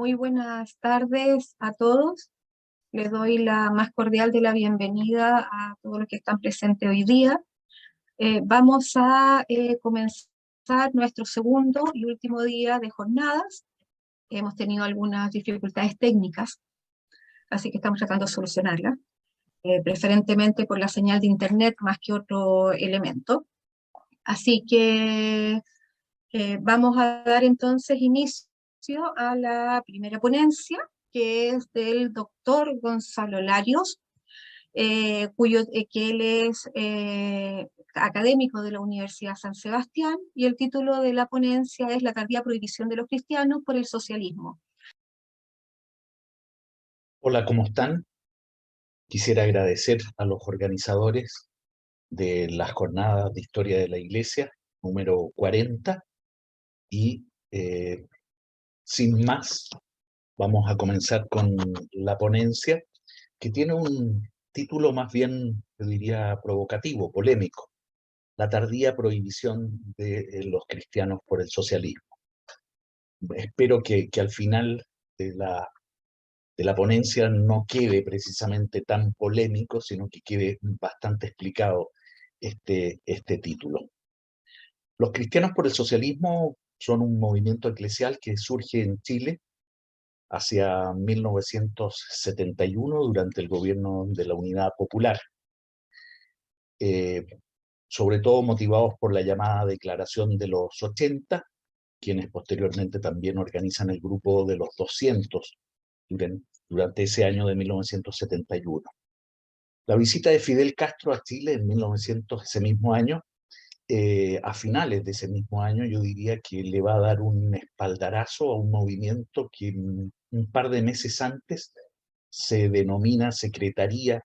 Muy buenas tardes a todos. Les doy la más cordial de la bienvenida a todos los que están presentes hoy día. Vamos a comenzar nuestro segundo y último día de jornadas. Hemos tenido algunas dificultades técnicas, así que estamos tratando de solucionarlas, preferentemente por la señal de internet más que otro elemento. Así que vamos a dar entonces inicio a la primera ponencia, que es del doctor Gonzalo Larios, que él es académico de la Universidad San Sebastián, y el título de la ponencia es La tardía prohibición de los cristianos por el socialismo. Hola, ¿cómo están? Quisiera agradecer a los organizadores de las jornadas de historia de la Iglesia, número 40, y sin más, vamos a comenzar con la ponencia, que tiene un título más bien, yo diría, provocativo, polémico: La tardía prohibición de los cristianos por el socialismo. Espero que al final de la ponencia no quede precisamente tan polémico, sino que quede bastante explicado este título. Los cristianos por el socialismo son un movimiento eclesial que surge en Chile hacia 1971 durante el gobierno de la Unidad Popular, sobre todo motivados por la llamada Declaración de los 80, quienes posteriormente también organizan el grupo de los 200 durante ese año de 1971. La visita de Fidel Castro a Chile en 1900, ese mismo año, a finales de ese mismo año, yo diría que le va a dar un espaldarazo a un movimiento que un par de meses antes se denomina Secretaría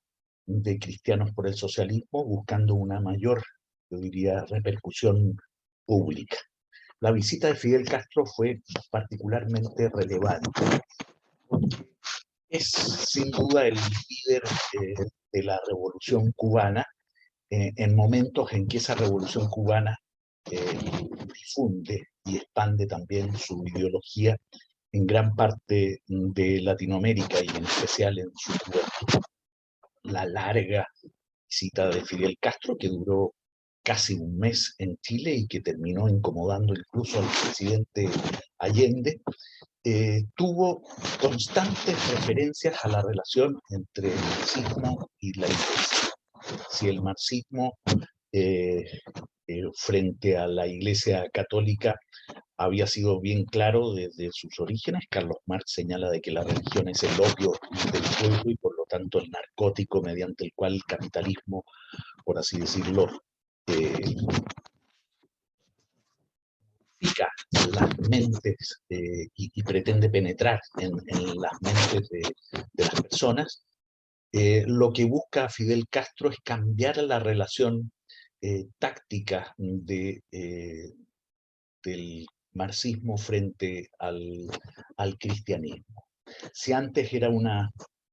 de Cristianos por el Socialismo, buscando una mayor, yo diría, repercusión pública. La visita de Fidel Castro fue particularmente relevante. Es sin duda el líder de la revolución cubana, en momentos en que esa revolución cubana difunde y expande también su ideología en gran parte de Latinoamérica y en especial en su juventud. La larga visita de Fidel Castro, que duró casi un mes en Chile y que terminó incomodando incluso al presidente Allende, tuvo constantes referencias a la relación entre el marxismo y la Iglesia. Si el marxismo frente a la Iglesia católica había sido bien claro desde sus orígenes, Carlos Marx señala de que la religión es el opio del pueblo y por lo tanto el narcótico mediante el cual el capitalismo, por así decirlo, pica las mentes y pretende penetrar en las mentes de las personas. Lo que busca Fidel Castro es cambiar la relación táctica del marxismo frente al cristianismo. Si antes era un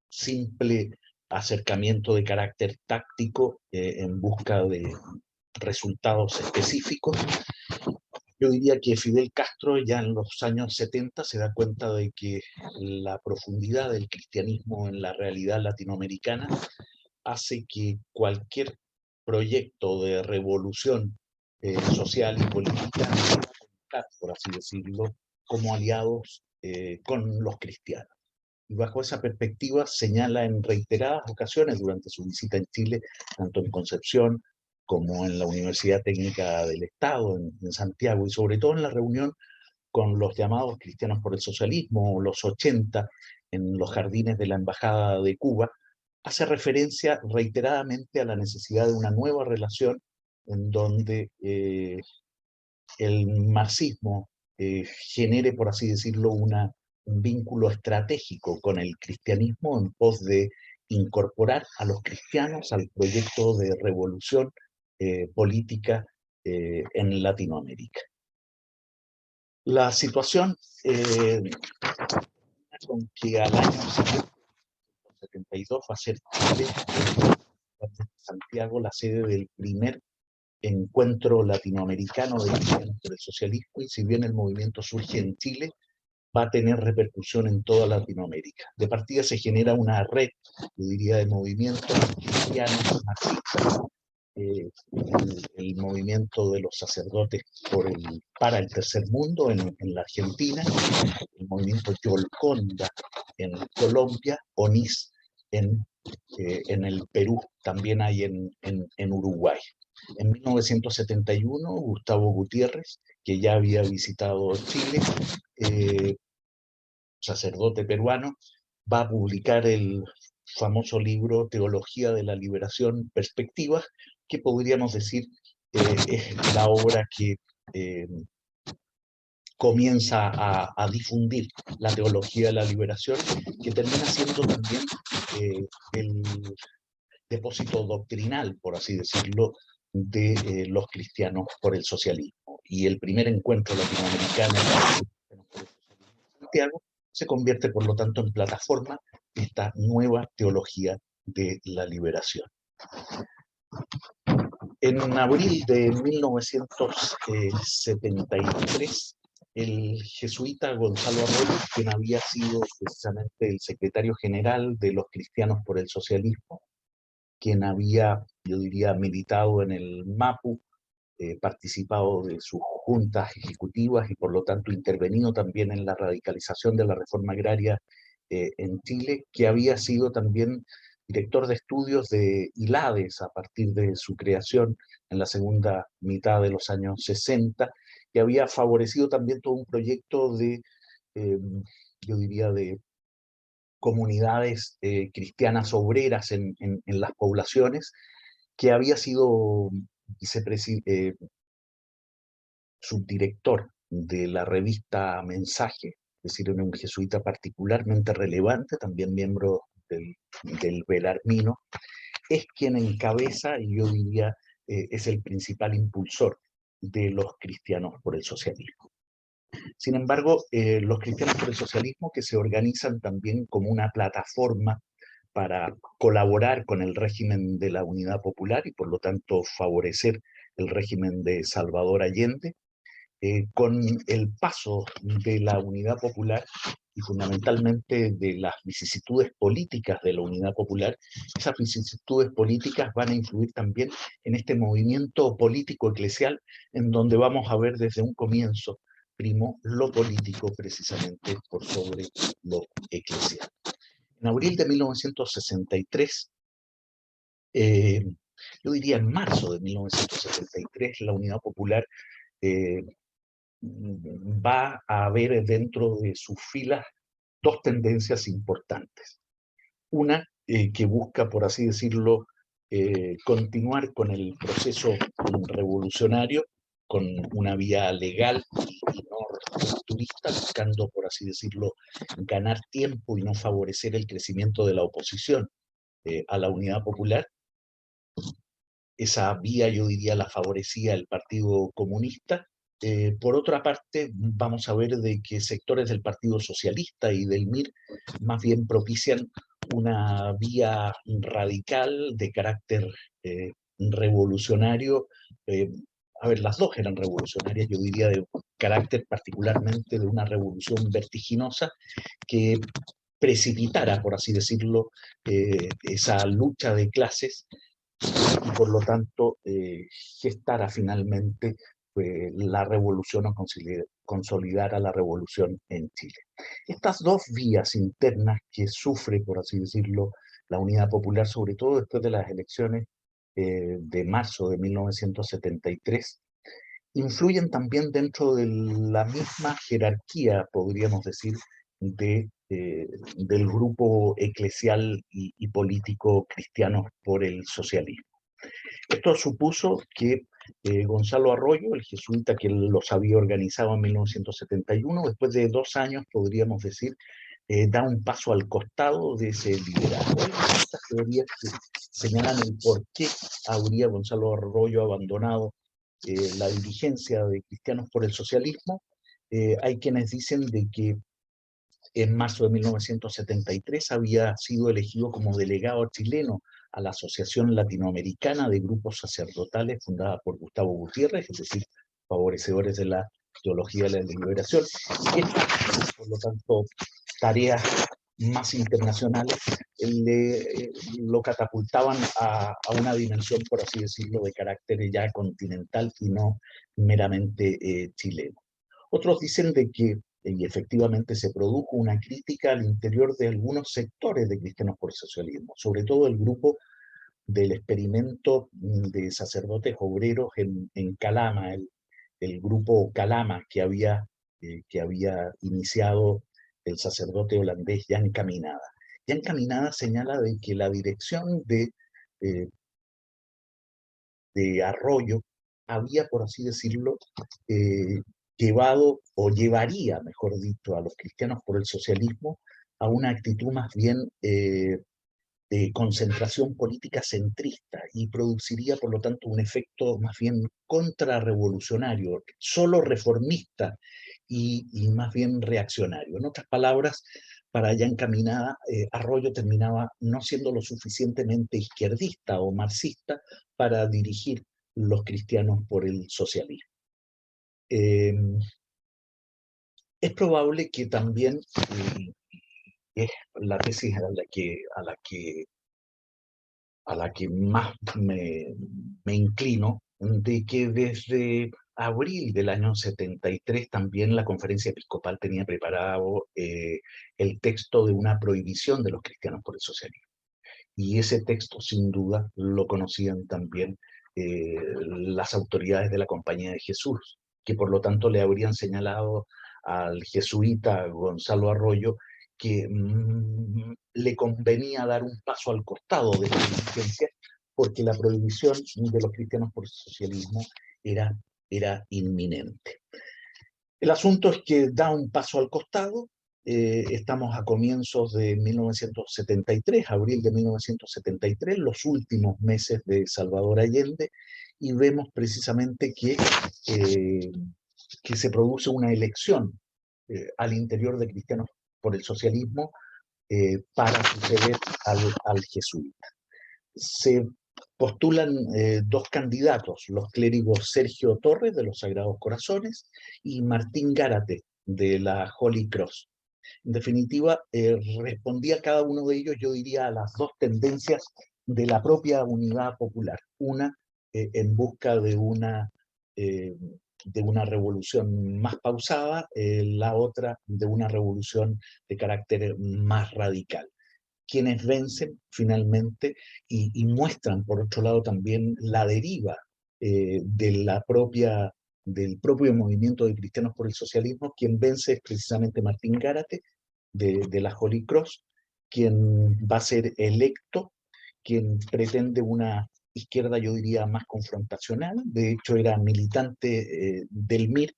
simple acercamiento de carácter táctico en busca de resultados específicos, yo diría que Fidel Castro ya en los años 70 se da cuenta de que la profundidad del cristianismo en la realidad latinoamericana hace que cualquier proyecto de revolución social y política, por así decirlo, como aliados con los cristianos. Y bajo esa perspectiva señala en reiteradas ocasiones durante su visita en Chile, tanto en Concepción como en la Universidad Técnica del Estado, en Santiago, y sobre todo en la reunión con los llamados cristianos por el socialismo, los 80, en los jardines de la Embajada de Cuba, hace referencia reiteradamente a la necesidad de una nueva relación en donde el marxismo genere, por así decirlo, un vínculo estratégico con el cristianismo en pos de incorporar a los cristianos al proyecto de revolución política en Latinoamérica. La situación con que al año 1972 va a ser Chile, Santiago, la sede del primer encuentro latinoamericano de cristianos por el socialismo, y si bien el movimiento surge en Chile, va a tener repercusión en toda Latinoamérica. De partida se genera una red, yo diría, de movimientos cristianos marxistas, el movimiento de los sacerdotes para el tercer mundo en la Argentina, el movimiento Yolconda en Colombia, ONIS en el Perú, también hay en Uruguay. En 1971, Gustavo Gutiérrez, que ya había visitado Chile, sacerdote peruano, va a publicar el famoso libro Teología de la Liberación, Perspectivas, que podríamos decir es la obra que comienza a difundir la teología de la liberación, que termina siendo también el depósito doctrinal, por así decirlo, de los cristianos por el socialismo. Y el primer encuentro latinoamericano de Santiago se convierte, por lo tanto, en plataforma de esta nueva teología de la liberación. En abril de 1973, el jesuita Gonzalo Arroyo, quien había sido precisamente el secretario general de los Cristianos por el Socialismo, quien había, yo diría, militado en el MAPU, participado de sus juntas ejecutivas y por lo tanto intervenido también en la radicalización de la reforma agraria en Chile, que había sido también director de estudios de ILADES a partir de su creación en la segunda mitad de los años 60, que había favorecido también todo un proyecto de, yo diría, de comunidades cristianas obreras en las poblaciones, que había sido subdirector de la revista Mensaje, es decir, era un jesuita particularmente relevante, también miembro del Belarmino, es quien encabeza, y yo diría, es el principal impulsor de los cristianos por el socialismo. Sin embargo, los cristianos por el socialismo, que se organizan también como una plataforma para colaborar con el régimen de la Unidad Popular y por lo tanto favorecer el régimen de Salvador Allende, con el paso de la Unidad Popular y fundamentalmente de las vicisitudes políticas de la Unidad Popular, esas vicisitudes políticas van a influir también en este movimiento político eclesial, en donde vamos a ver desde un comienzo primo lo político precisamente por sobre lo eclesial. En abril de 1963, yo diría en marzo de 1963, la Unidad Popular va a haber dentro de sus filas dos tendencias importantes. Una que busca, por así decirlo, continuar con el proceso revolucionario, con una vía legal y no rupturista, buscando, por así decirlo, ganar tiempo y no favorecer el crecimiento de la oposición a la Unidad Popular. Esa vía, yo diría, la favorecía el Partido Comunista. Por otra parte, vamos a ver de que sectores del Partido Socialista y del MIR más bien propician una vía radical de carácter revolucionario. A ver, las dos eran revolucionarias, yo diría de carácter particularmente de una revolución vertiginosa que precipitara, por así decirlo, esa lucha de clases y por lo tanto gestara finalmente la revolución o consolidara la revolución en Chile. Estas dos vías internas que sufre, por así decirlo, la Unidad Popular, sobre todo después de las elecciones de marzo de 1973, influyen también dentro de la misma jerarquía, podríamos decir, del grupo eclesial y político cristiano por el socialismo. Esto supuso que Gonzalo Arroyo, el jesuita que los había organizado en 1971, después de 2 años, podríamos decir, da un paso al costado de ese liderazgo. Hay estas teorías que señalan el por qué habría Gonzalo Arroyo abandonado la dirigencia de Cristianos por el Socialismo. Hay quienes dicen de que en marzo de 1973 había sido elegido como delegado chileno a la Asociación Latinoamericana de Grupos Sacerdotales fundada por Gustavo Gutiérrez, es decir, favorecedores de la teología de la liberación, y por lo tanto tareas más internacionales lo catapultaban a una dimensión, por así decirlo, de carácter ya continental y no meramente chileno. Otros dicen de que y efectivamente se produjo una crítica al interior de algunos sectores de Cristianos por el Socialismo, sobre todo el grupo del experimento de sacerdotes obreros en Calama, el grupo Calama que había iniciado el sacerdote holandés Jan Caminada. Jan Caminada señala de que la dirección de Arroyo había, por así decirlo, llevado, o llevaría, mejor dicho, a los cristianos por el socialismo a una actitud más bien de concentración política centrista y produciría, por lo tanto, un efecto más bien contrarrevolucionario, solo reformista y más bien reaccionario. En otras palabras, para allá encaminada, Arroyo terminaba no siendo lo suficientemente izquierdista o marxista para dirigir los cristianos por el socialismo. Es probable que también es la tesis a la que más me inclino, de que desde abril del año 73 también la Conferencia Episcopal tenía preparado el texto de una prohibición de los cristianos por el socialismo. Y ese texto, sin duda, lo conocían también las autoridades de la Compañía de Jesús, que por lo tanto le habrían señalado al jesuita Gonzalo Arroyo que le convenía dar un paso al costado de la diligencia, porque la prohibición de los cristianos por el socialismo era inminente. El asunto es que da un paso al costado. Estamos a comienzos de 1973, abril de 1973, los últimos meses de Salvador Allende, y vemos precisamente que se produce una elección al interior de Cristianos por el Socialismo para suceder al jesuita. Se postulan dos candidatos, los clérigos Sergio Torres de los Sagrados Corazones y Martín Gárate de la Holy Cross. En definitiva, respondía cada uno de ellos, yo diría, a las dos tendencias de la propia unidad popular. Una en busca de una revolución más pausada, la otra de una revolución de carácter más radical. Quienes vencen finalmente y muestran, por otro lado, también la deriva del propio movimiento de Cristianos por el Socialismo. Quien vence es precisamente Martín Gárate, de la Holy Cross, quien va a ser electo, quien pretende una izquierda, yo diría, más confrontacional. De hecho, era militante del MIR,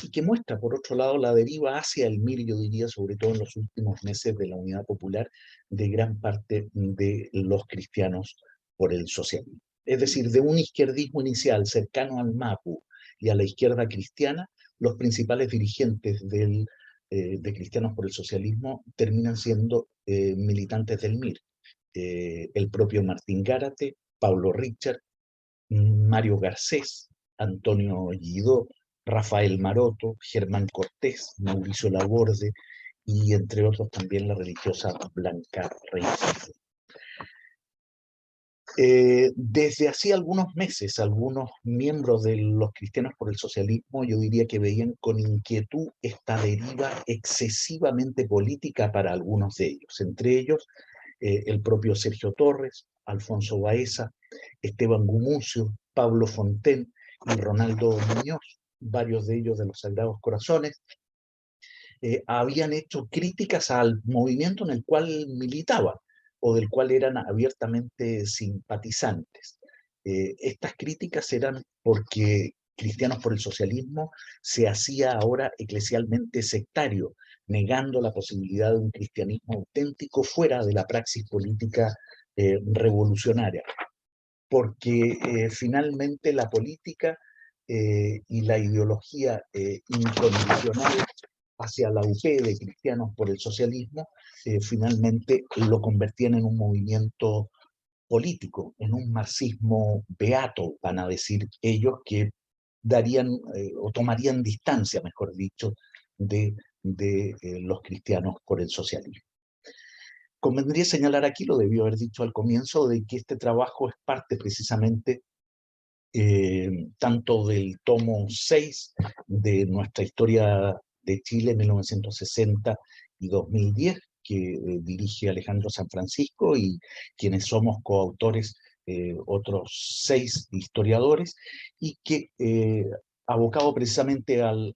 y que muestra, por otro lado, la deriva hacia el MIR, yo diría, sobre todo en los últimos meses de la Unidad Popular, de gran parte de los cristianos por el socialismo. Es decir, de un izquierdismo inicial cercano al MAPU y a la izquierda cristiana, los principales dirigentes de Cristianos por el Socialismo terminan siendo militantes del MIR. El propio Martín Gárate, Pablo Richard, Mario Garcés, Antonio Guidó, Rafael Maroto, Germán Cortés, Mauricio Laborde y entre otros también la religiosa Blanca Reyes. Desde hacía algunos meses, algunos miembros de los Cristianos por el Socialismo, yo diría que veían con inquietud esta deriva excesivamente política para algunos de ellos, entre ellos el propio Sergio Torres, Alfonso Baeza, Esteban Gumucio, Pablo Fonten y Ronaldo Muñoz, varios de ellos de los Sagrados Corazones, habían hecho críticas al movimiento en el cual militaban o del cual eran abiertamente simpatizantes. Estas críticas eran porque Cristianos por el Socialismo se hacía ahora eclesialmente sectario, negando la posibilidad de un cristianismo auténtico fuera de la praxis política revolucionaria, porque finalmente la política y la ideología incondicional hacia la UP de Cristianos por el Socialismo, finalmente lo convertían en un movimiento político, en un marxismo beato, van a decir ellos, que darían o tomarían distancia, mejor dicho, de los cristianos por el socialismo. Convendría señalar aquí, lo debió haber dicho al comienzo, de que este trabajo es parte precisamente tanto del tomo 6 de nuestra historia de Chile 1960 y 2010, que dirige Alejandro San Francisco, y quienes somos coautores otros 6 historiadores, y que abocado precisamente al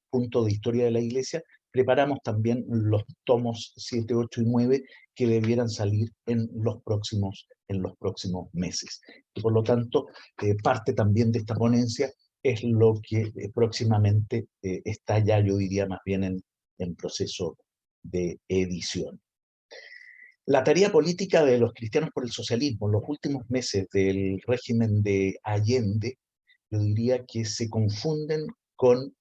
punto de historia de la Iglesia, preparamos también los tomos 7, 8 y 9 que debieran salir en los próximos meses. Y por lo tanto, parte también de esta ponencia es lo que próximamente está ya, yo diría, más bien en proceso de edición. La tarea política de los cristianos por el socialismo en los últimos meses del régimen de Allende, yo diría que se confunden con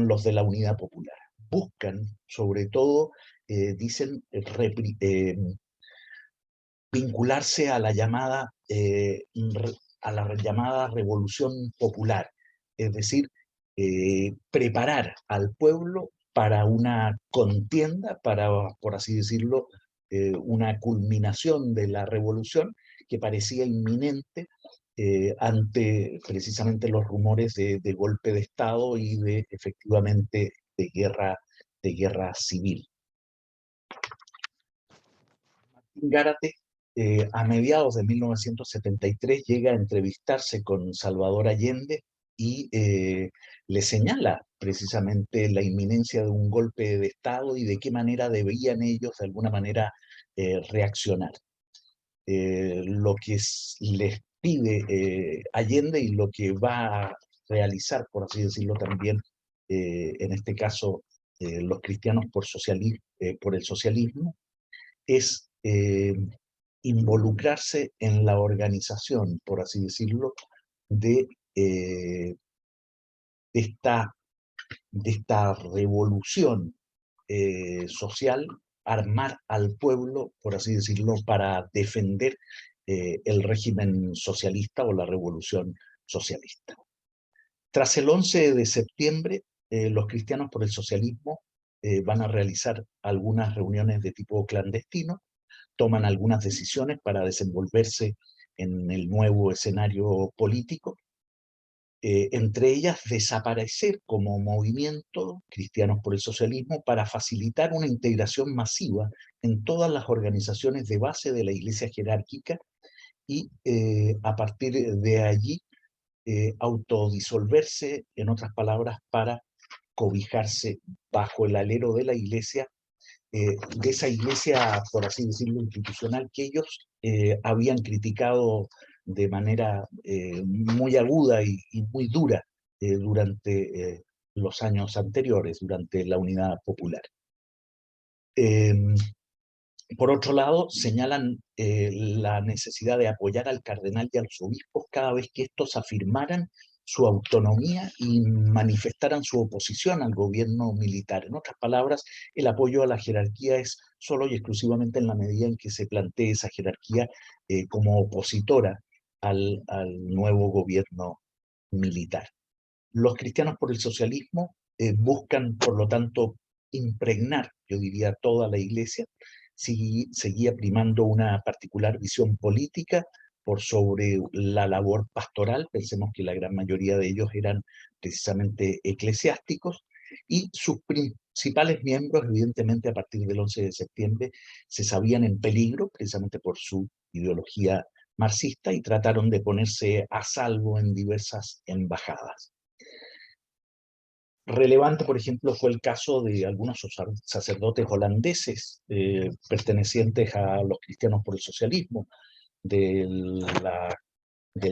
los de la Unidad Popular. Buscan, sobre todo, dicen, vincularse a la llamada revolución popular, es decir, preparar al pueblo para una contienda, para, por así decirlo, una culminación de la revolución que parecía inminente ante precisamente los rumores de golpe de Estado y de efectivamente de guerra civil. Martín Gárate, a mediados de 1973, llega a entrevistarse con Salvador Allende y le señala precisamente la inminencia de un golpe de Estado y de qué manera debían ellos de alguna manera reaccionar. Lo que les pide Allende y lo que va a realizar, por así decirlo también, en este caso los cristianos por el socialismo, es involucrarse en la organización, por así decirlo, de esta revolución social, armar al pueblo, por así decirlo, para defender el régimen socialista o la revolución socialista. Tras el 11 de septiembre, los cristianos por el socialismo van a realizar algunas reuniones de tipo clandestino, toman algunas decisiones para desenvolverse en el nuevo escenario político, entre ellas desaparecer como movimiento Cristianos por el Socialismo para facilitar una integración masiva en todas las organizaciones de base de la Iglesia jerárquica y a partir de allí autodisolverse, en otras palabras, para cobijarse bajo el alero de la Iglesia, de esa Iglesia, por así decirlo, institucional que ellos habían criticado de manera muy aguda y muy dura durante los años anteriores, durante la Unidad Popular. Por otro lado, señalan la necesidad de apoyar al cardenal y a los obispos cada vez que estos afirmaran su autonomía y manifestaran su oposición al gobierno militar. En otras palabras, el apoyo a la jerarquía es solo y exclusivamente en la medida en que se plantee esa jerarquía como opositora al nuevo gobierno militar. Los cristianos por el socialismo buscan, por lo tanto, impregnar, yo diría, toda la Iglesia. Seguía primando una particular visión política por sobre la labor pastoral. Pensemos que la gran mayoría de ellos eran precisamente eclesiásticos, y sus principales miembros, evidentemente, a partir del 11 de septiembre, se sabían en peligro, precisamente por su ideología marxista, y trataron de ponerse a salvo en diversas embajadas. Relevante, por ejemplo, fue el caso de algunos sacerdotes holandeses pertenecientes a los cristianos por el socialismo, del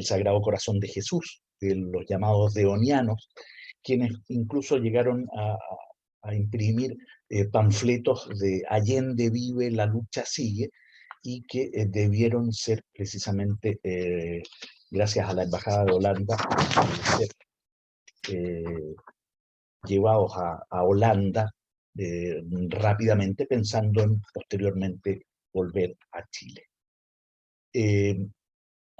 Sagrado Corazón de Jesús, de los llamados deonianos, quienes incluso llegaron a imprimir panfletos de Allende vive, la lucha sigue, y que debieron ser precisamente, gracias a la Embajada de Holanda, ser llevados a Holanda rápidamente, pensando en posteriormente volver a Chile.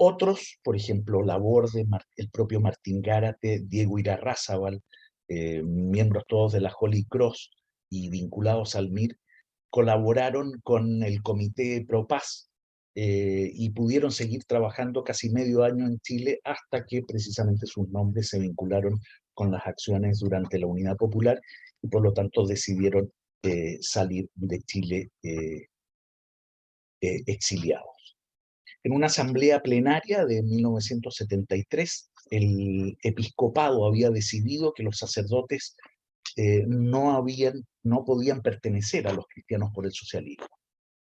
Otros, por ejemplo, labor de el propio Martín Gárate, Diego Irarrázaval, miembros todos de la Holy Cross y vinculados al MIR, colaboraron con el Comité Pro Paz y pudieron seguir trabajando casi medio año en Chile hasta que precisamente sus nombres se vincularon con las acciones durante la Unidad Popular y por lo tanto decidieron salir de Chile exiliados. En una asamblea plenaria de 1973, el episcopado había decidido que los sacerdotes no podían pertenecer a los cristianos por el socialismo.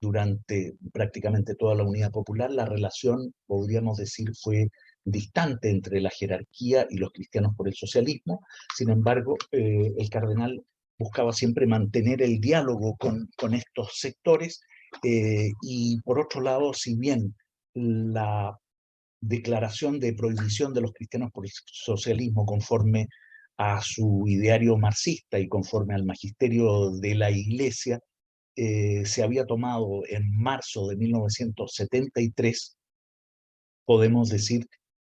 Durante prácticamente toda la Unidad Popular, la relación, podríamos decir, fue distante entre la jerarquía y los cristianos por el socialismo. Sin embargo, el cardenal buscaba siempre mantener el diálogo con estos sectores y por otro lado, si bien la declaración de prohibición de los cristianos por el socialismo conforme a su ideario marxista y conforme al magisterio de la Iglesia, se había tomado en marzo de 1973, podemos decir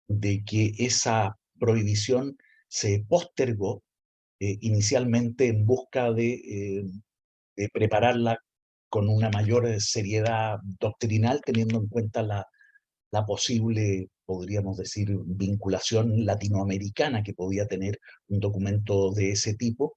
de que esa prohibición se postergó inicialmente en busca de prepararla con una mayor seriedad doctrinal, teniendo en cuenta la posible, podríamos decir, vinculación latinoamericana que podía tener un documento de ese tipo.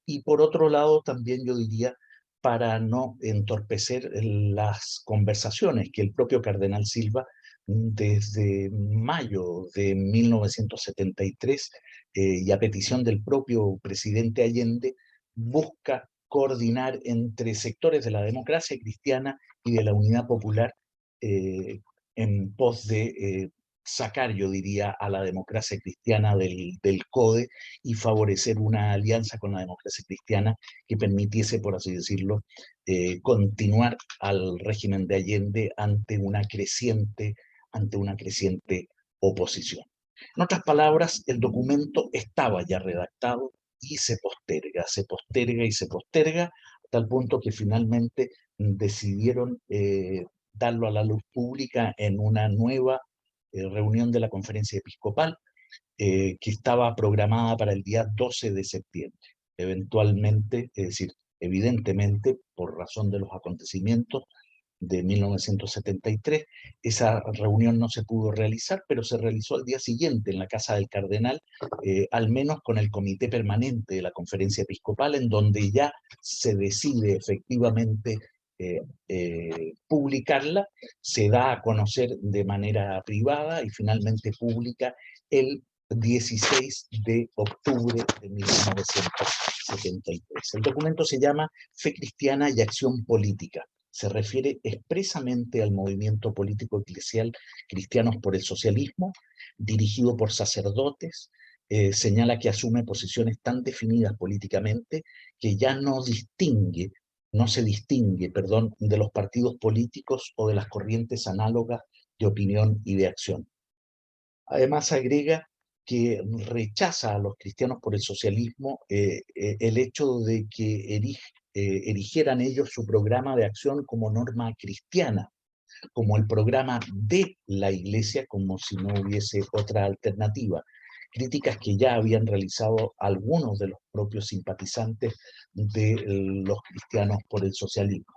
Y por otro lado, también yo diría, para no entorpecer las conversaciones que el propio cardenal Silva, desde mayo de 1973, y a petición del propio presidente Allende, busca coordinar entre sectores de la democracia cristiana y de la unidad popular en pos de sacar, yo diría, a la democracia cristiana del CODE y favorecer una alianza con la democracia cristiana que permitiese, por así decirlo, continuar al régimen de Allende ante una creciente oposición. En otras palabras, el documento estaba ya redactado y se posterga y se posterga, a tal punto que finalmente decidieron darlo a la luz pública en una nueva reunión de la Conferencia Episcopal, que estaba programada para el día 12 de septiembre. Eventualmente, es decir, evidentemente, por razón de los acontecimientos de 1973, esa reunión no se pudo realizar, pero se realizó al día siguiente en la Casa del Cardenal, al menos con el comité permanente de la Conferencia Episcopal, en donde ya se decide efectivamente publicarla, se da a conocer de manera privada y finalmente pública el 16 de octubre de 1973. El documento se llama Fe Cristiana y Acción Política. Se refiere expresamente al movimiento político eclesial Cristianos por el Socialismo, dirigido por sacerdotes. Señala que asume posiciones tan definidas políticamente que ya no se distingue, de los partidos políticos o de las corrientes análogas de opinión y de acción. Además agrega que rechaza a los cristianos por el socialismo el hecho de que erigieran ellos su programa de acción como norma cristiana, como el programa de la Iglesia, como si no hubiese otra alternativa. Críticas que ya habían realizado algunos de los propios simpatizantes de los cristianos por el socialismo.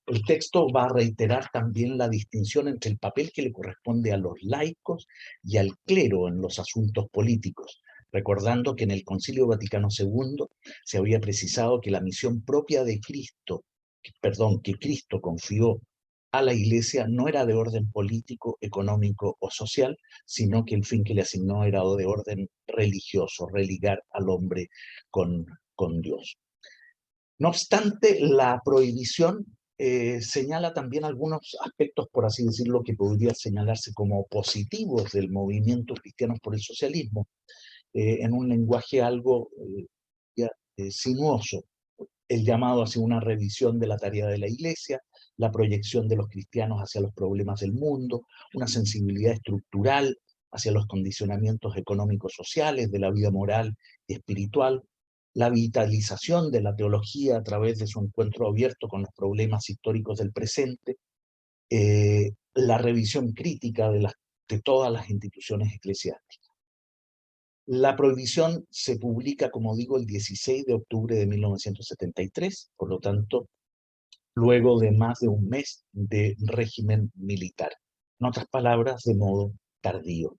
El texto va a reiterar también la distinción entre el papel que le corresponde a los laicos y al clero en los asuntos políticos, recordando que en el Concilio Vaticano II se había precisado que la misión propia de Cristo, que Cristo confió a la Iglesia, no era de orden político, económico o social, sino que el fin que le asignó era de orden religioso, religar al hombre con Dios. No obstante, la prohibición señala también algunos aspectos, por así decirlo, que podría señalarse como positivos del movimiento Cristianos por el Socialismo, en un lenguaje algo sinuoso. El llamado hacia una revisión de la tarea de la Iglesia, la proyección de los cristianos hacia los problemas del mundo, una sensibilidad estructural hacia los condicionamientos económicos sociales, de la vida moral y espiritual, la vitalización de la teología a través de su encuentro abierto con los problemas históricos del presente, la revisión crítica de las de todas las instituciones eclesiásticas. La prohibición se publica, como digo, el 16 de octubre de 1973, por lo tanto, luego de más de un mes de régimen militar. En otras palabras, de modo tardío.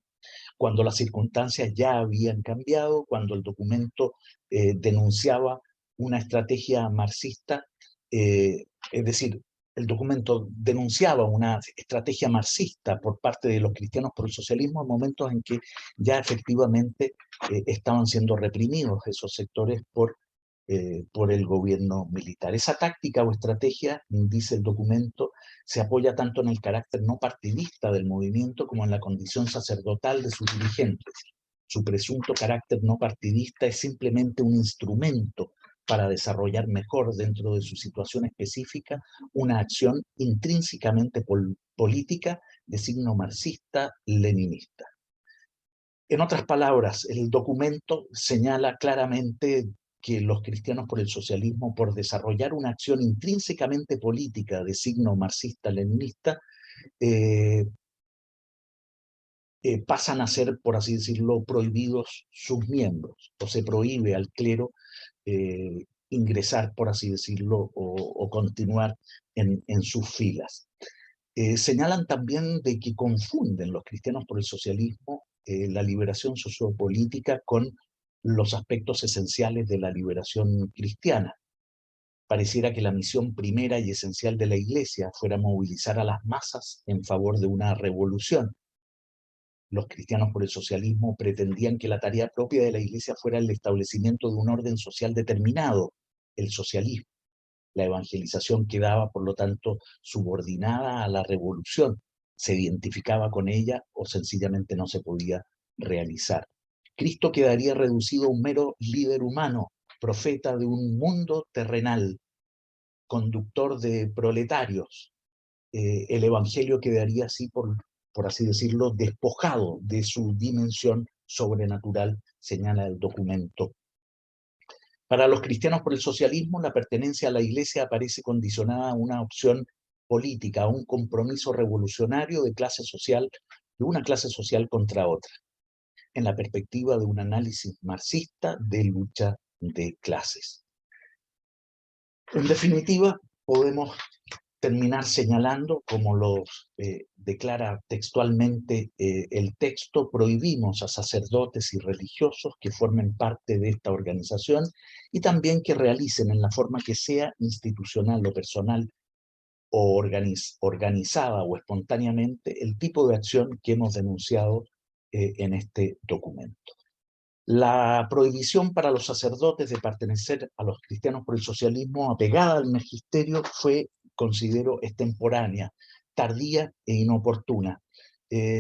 Cuando las circunstancias ya habían cambiado, cuando el documento denunciaba una estrategia marxista, es decir, el documento denunciaba una estrategia marxista por parte de los cristianos por el socialismo en momentos en que ya efectivamente estaban siendo reprimidos esos sectores por el gobierno militar. Esa táctica o estrategia, dice el documento, se apoya tanto en el carácter no partidista del movimiento como en la condición sacerdotal de sus dirigentes. Su presunto carácter no partidista es simplemente un instrumento para desarrollar mejor dentro de su situación específica una acción intrínsecamente política de signo marxista-leninista. En otras palabras, el documento señala claramente que los cristianos por el socialismo, por desarrollar una acción intrínsecamente política de signo marxista-leninista, pasan a ser, por así decirlo, prohibidos sus miembros, o se prohíbe al clero ingresar, por así decirlo, o continuar en sus filas. Señalan también de que confunden los cristianos por el socialismo la liberación sociopolítica con los aspectos esenciales de la liberación cristiana. Pareciera que la misión primera y esencial de la Iglesia fuera movilizar a las masas en favor de una revolución. Los cristianos por el socialismo pretendían que la tarea propia de la Iglesia fuera el establecimiento de un orden social determinado, el socialismo. La evangelización quedaba, por lo tanto, subordinada a la revolución. Se identificaba con ella o sencillamente no se podía realizar. Cristo quedaría reducido a un mero líder humano, profeta de un mundo terrenal, conductor de proletarios. El evangelio quedaría así, por así decirlo, despojado de su dimensión sobrenatural, señala el documento. Para los cristianos por el socialismo, la pertenencia a la Iglesia aparece condicionada a una opción política, a un compromiso revolucionario de una clase social contra otra, en la perspectiva de un análisis marxista de lucha de clases. En definitiva, podemos terminar señalando, como lo declara textualmente el texto: prohibimos a sacerdotes y religiosos que formen parte de esta organización y también que realicen en la forma que sea, institucional o personal, o organizada o espontáneamente, el tipo de acción que hemos denunciado en este documento. La prohibición para los sacerdotes de pertenecer a los cristianos por el socialismo, apegada al magisterio, fue, considero, extemporánea, tardía e inoportuna.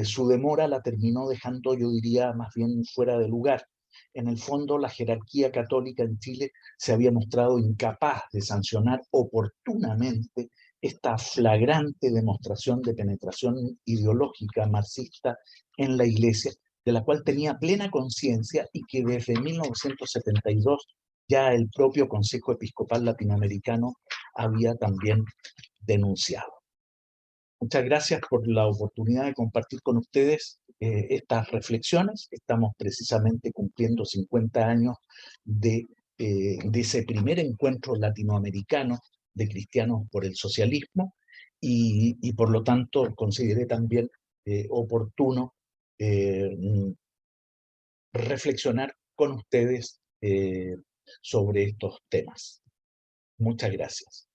Su demora la terminó dejando, yo diría, más bien fuera de lugar. En el fondo, la jerarquía católica en Chile se había mostrado incapaz de sancionar oportunamente esta flagrante demostración de penetración ideológica marxista en la Iglesia, de la cual tenía plena conciencia y que desde 1972 ya el propio Consejo Episcopal Latinoamericano había también denunciado. Muchas gracias por la oportunidad de compartir con ustedes estas reflexiones. Estamos precisamente cumpliendo 50 años de ese primer encuentro latinoamericano de cristianos por el socialismo y por lo tanto consideré también oportuno reflexionar con ustedes sobre estos temas. Muchas gracias.